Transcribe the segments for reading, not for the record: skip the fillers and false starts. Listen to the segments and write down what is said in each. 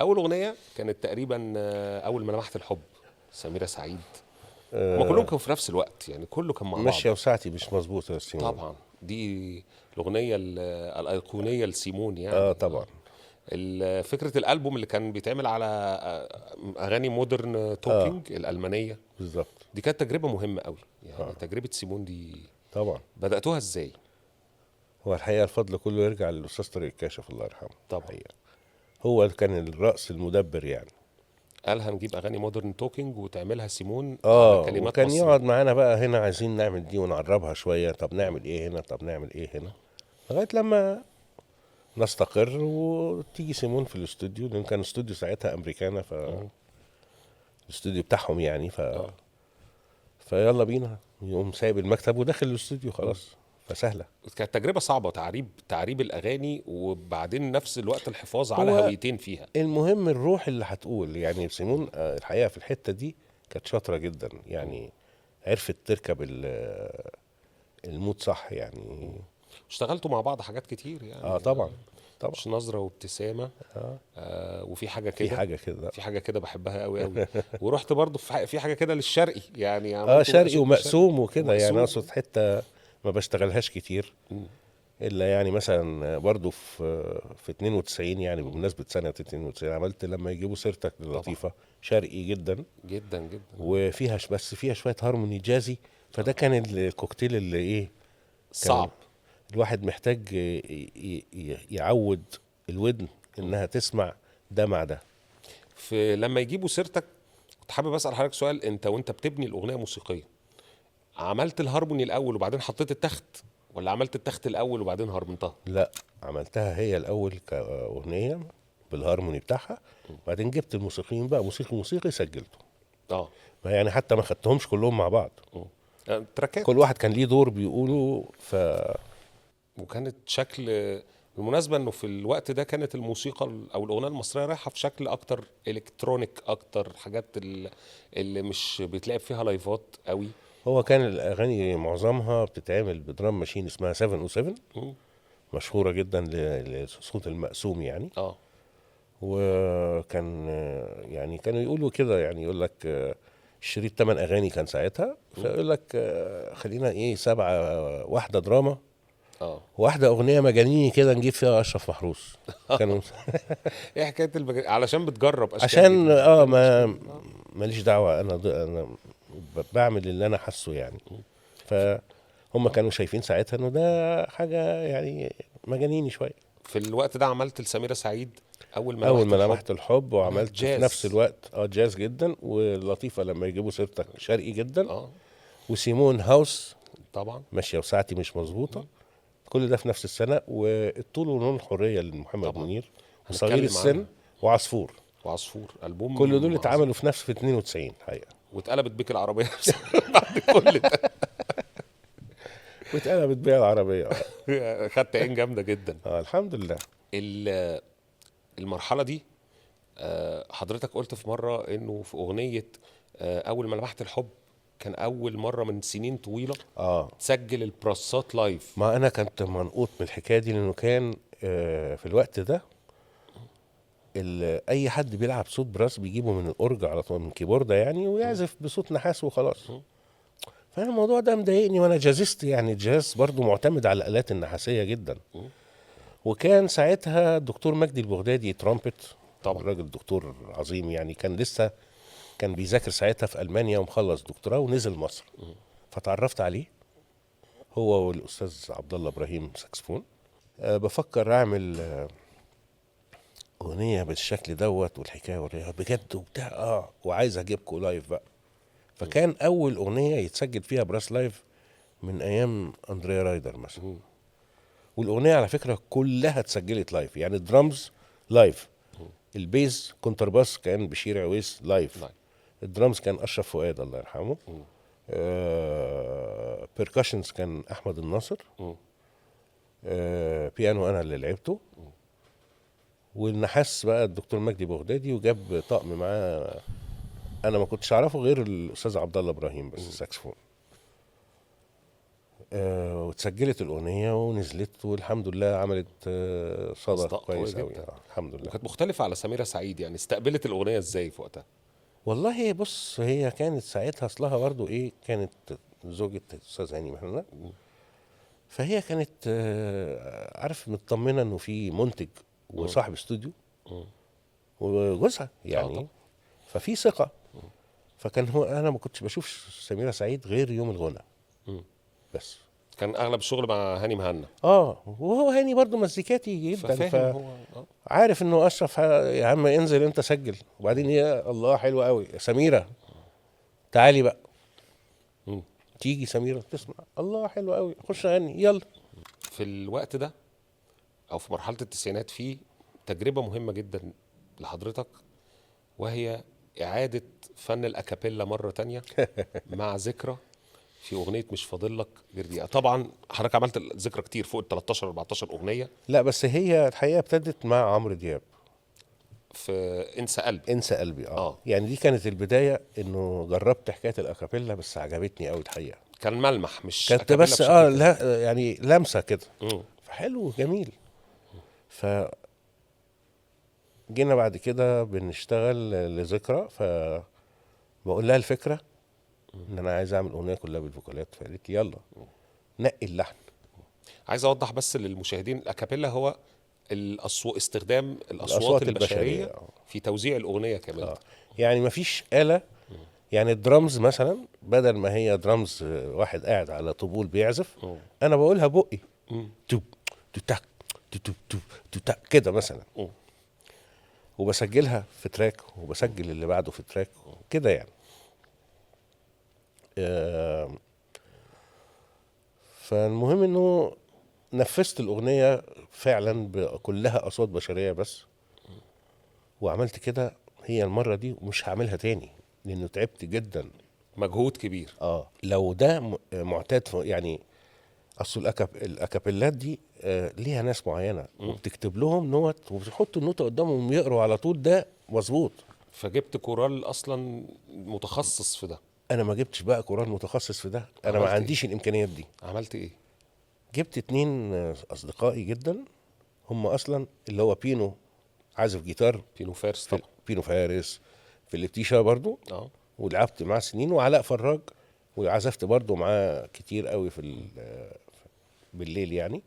اول اغنيه كانت تقريبا اول ما لمحت الحب، سميرة سعيد. هما كلهم كانوا في نفس الوقت، يعني كله كان مع بعض. ماشيه وساعتي مش مظبوطه يا سيمون. طبعا دي الاغنيه الايقونيه لسيمون اه يعني. طبعا. فكره الالبوم اللي كان بيتعمل على اغاني مودرن اه توكينج الالمانيه، بالظبط. دي كانت تجربه مهمه قوي يعني. تجربه سيمون دي طبعا. بداتوها ازاي؟ هو الحقيقه الفضل كله يرجع للاستاذ طارق الكاشف الله يرحمه. طبعا. الحقيقه هو كان الراس المدبر يعني. قال هنجيب اغاني مودرن توكينج وتعملها سيمون على كلمات وكان مصري. يقعد معانا بقى هنا عايزين نعمل دي ونعربها شويه، طب نعمل ايه هنا، طب نعمل ايه هنا، لغايه لما نستقر وتيجي سيمون في الاستوديو، لان كان استوديو ساعتها امريكانا، الاستوديو بتاعهم يعني. اه فيلا بينا، يقوم سايب المكتب وداخل الاستوديو خلاص، فسهله. كانت تجربه صعبه، تعريب الاغاني، وبعدين نفس الوقت الحفاظ على هو هويتين فيها. المهم الروح اللي هتقول يعني. سيمون الحقيقه في الحته دي كانت شاطره جدا يعني، عرفت تركب المود صح يعني. اشتغلتوا مع بعض حاجات كتير اه يعني. طبعا. طبعا. مش نظرة وابتسامة. وفي حاجة في كده. حاجه كده. في حاجة كده بحبها قوي قوي. ورحت برضو في حاجة كده للشرقي، يعني اه عملتوا شرقي شغل شرقي ومقسوم وكده يعني، ومقسوم. اقصد حته ما بشتغلهاش كتير، الا يعني مثلا برضو في 92 يعني، بمناسبه سنه 92 عملت لما يجيبوا سيرتك طبعا. للطيفه، شرقي جدا جدا جدا. وفيها بس فيها شويه هارموني جازي. فده كان الكوكتيل اللي ايه، كان صعب. الواحد محتاج يعود الودن انها تسمع ده مع ده. في لما يجيبوا سيرتك، كنت حابب اسال حضرتك سؤال. انت وانت بتبني الاغنيه موسيقيه، عملت الهارموني الاول وبعدين حطيت التخت، ولا عملت التخت الاول وبعدين هرمنتها؟ لا، عملتها هي الاول كاغنيه بالهارموني بتاعها، بعدين جبت الموسيقيين بقى موسيقي سجلته. اه. ما يعني حتى ما خدتهمش كلهم مع بعض، تراكات. كل واحد كان ليه دور بيقوله. وكانت شكل، بالمناسبة انه في الوقت ده كانت الموسيقى او الاغنية المصرية رايحة في شكل اكتر الكترونيك، اكتر حاجات اللي مش بيتلعب فيها لايفات قوي. هو كان الاغاني معظمها بتتعمل بدرام ماشين اسمها 707، مم. مشهوره جدا للصوت المقسوم يعني. اه. وكان يعني كانوا يقولوا كده يعني، يقول لك الشريط 8 اغاني كان ساعتها، مم. فيقول لك خلينا ايه 7، واحده دراما، اه. واحده اغنيه مجانيني كده نجيب فيها اشرف محروس. كانوا ايه حكاية علشان بتجرب اشكال عشان جديدة، بتجرب ما اشكال جديدة. ماليش دعوه، انا بعمل اللي انا حاسه يعني. فهم كانوا شايفين ساعتها انه ده حاجه يعني مجانيني شويه. في الوقت ده عملت لسميرة سعيد اول ما اول لمحت ما الحب. لمحت الحب، عملت وعملت في نفس جاز. الوقت جاز جدا، ولطيفه لما يجيبوا سيرتك شرقي جدا، اه. وسيمون هاوس طبعا. ماشيه وساعتي مش مظبوطه. كل ده في نفس السنه، والطول ونور الحريه لمحمد طبعا منير، وصغير هنتكلم السن، عنها. وعصفور. وعصفور كل دول ألبوم عظيم. اتعملوا في 92 الحقيقه. واتقلبت بيك العربية بعد كل ده. واتقلبت بيها العربيه خدت عين جامدة جدا. الحمد لله. ال- المرحلة دي، حضرتك قلت في مرة انه في اغنية اول ما لمحت الحب كان اول مرة من سنين طويلة اه تسجل البراسات لايف. ما انا كنت منقوط من الحكايه دي، لانه كان في الوقت ده اي حد بيلعب صوت براس بيجيبه من الاورج على طول، من كيبورد يعني، ويعزف بصوت نحاس وخلاص. فانا الموضوع ده مضايقني، وانا جازست يعني، الجاز برضو معتمد على الالات النحاسيه جدا. وكان ساعتها الدكتور مجدي البغدادي ترامبت، طبعا. الراجل دكتور عظيم يعني، كان لسه كان بيذاكر ساعتها في المانيا ومخلص دكتوراه ونزل مصر. فتعرفت عليه هو والاستاذ عبد الله ابراهيم ساكسفون. بفكر اعمل اغنيه بالشكل دوت والحكايه والرياض بجد وبتاع، وعايز اجيبكم لايف بقى. فكان اول اغنيه يتسجل فيها براس لايف من ايام اندريا رايدر مثلا. والاغنيه على فكره كلها اتسجلت لايف، يعني الدرامز لايف، البيز كونترباس كان بشير عويس لايف، لايف. الدرامز كان اشرف فؤاد الله يرحمه، بيركشنز كان احمد الناصر، بيانو انا اللي لعبته، والنحاس بقى الدكتور مجدي بغدادي، وجاب طقم معاه انا ما كنتش اعرفه غير الاستاذ عبد الله ابراهيم بس الساكسفون. واتسجلت الاغنيه ونزلت والحمد لله عملت صدى أصداء قوية كويس قوي. جدا. الحمد لله. وكانت مختلفه على سميرة سعيد، يعني استقبلت الاغنيه ازاي في وقتها؟ والله بص، هي كانت ساعتها اصلها برضو ايه، كانت زوجة الاستاذ هاني مهنا، فهي كانت عارف مطمنه انه في منتج وصاحب استوديو وجوزها يعني، طبعا. ففي ثقه. فكان هو انا ما كنتش بشوف سميرة سعيد غير يوم الغنى مم. بس. كان اغلب الشغل مع هاني مهنا. وهو هاني برضو مزيكاتي جدا، ففاهم هو فعارف انه اشرف يا عم انزل انت سجل، وبعدين يا الله حلوه قوي سميرة، تعالي بقى. مم. تيجي سميرة تسمع الله حلوه قوي، خش غني يلا. في الوقت ده او في مرحله التسعينات في تجربه مهمه جدا لحضرتك، وهي اعاده فن الاكابيلا مره تانية مع ذكرى في اغنيه مش فاضل لك غير دقيقه. طبعا حضرتك عملت ذكرى كتير فوق ال 13 14 اغنيه. لا بس هي الحقيقه ابتدت مع عمرو دياب، في انسى قلبي. انسى قلبي. اه يعني دي كانت البدايه، انه جربت حكايه الاكابيلا بس عجبتني قوي الحقيقه. كان ملمح مش كانت أكابيلا بس بشكل كده. لا يعني لمسه كده، مم. فحلو جميل. ف جينا بعد كده بنشتغل لذكرى، فبقول لها الفكره ان انا عايز اعمل اغنيه كلها بالفوكالات، فقالت لي يلا نقي اللحن. عايز اوضح بس للمشاهدين، الاكابيلا هو استخدام الاصوات البشريه في توزيع الاغنيه كمان. يعني مفيش آلة، يعني الدرامز مثلا بدل ما هي درامز واحد قاعد على طبول بيعزف، انا بقولها بقي توب توتك توب توب توتك كده مثلا، وبسجلها في تراك وبسجل اللي بعده في تراك كده يعني. فالمهم انه نفذت الاغنيه فعلا كلها اصوات بشريه بس، وعملت كده هي المره دي ومش هعملها تاني لانه تعبت جدا. مجهود كبير. لو ده معتاد يعني اصل الاكابيلات دي ليها ناس معينه وبتكتب لهم نوت وبتحطوا النوتة قدامهم يقروا على طول، ده مظبوط. فجبت كورال اصلا متخصص في ده؟ انا ما جبتش بقى كورال متخصص في ده، انا ما عنديش الامكانيات دي. عملت ايه؟ جبت 2 اصدقائي جدا، هم اصلا اللي هو بينو عازف جيتار، بينو فارس طبعا. بينو فارس في الاتيشا برضو، ولعبت معاه سنين، وعلاء فراج وعزفت برضو معاه كتير قوي بالليل يعني.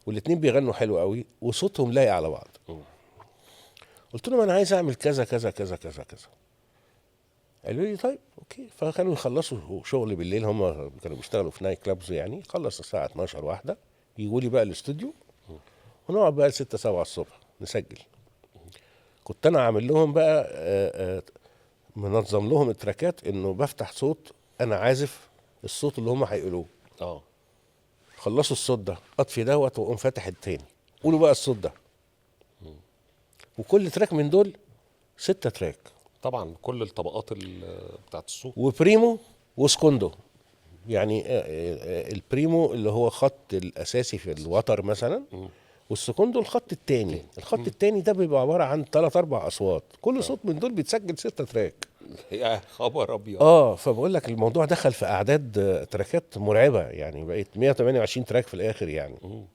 والاتنين بيغنوا حلو قوي وصوتهم لايق على بعض. قلت لهم انا عايز اعمل كذا كذا كذا كذا كذا. قالوا لي طيب اوكي. فكانوا يخلصوا شغل بالليل، هم كانوا بيشتغلوا في نايت كلابز يعني، خلص الساعه 12 واحده يجوا لي بقى الاستوديو ونقعد بقى 6 7 الصبح نسجل. كنت انا عامل لهم بقى منظم لهم التراكات، انه بفتح صوت انا عازف الصوت اللي هم هيقولوه. خلصوا الصوت ده اطفي دوت واقوم فاتح التاني، قولوا بقى الصوت ده. وكل تراك من دول 6 تراك طبعا، كل الطبقات بتاعت الصوت. وبريمو وسكوندو، يعني البريمو اللي هو خط الاساسي في الوتر مثلا، والسكوندو الخط الثاني. الخط الثاني ده بيبقى عباره عن 3 4 اصوات، كل صوت من دول بيتسجل 6 تراك. يا خبر ابيض. فبقول لك الموضوع دخل في اعداد تراكات مرعبه، يعني بقيت 128 تراك في الاخر يعني.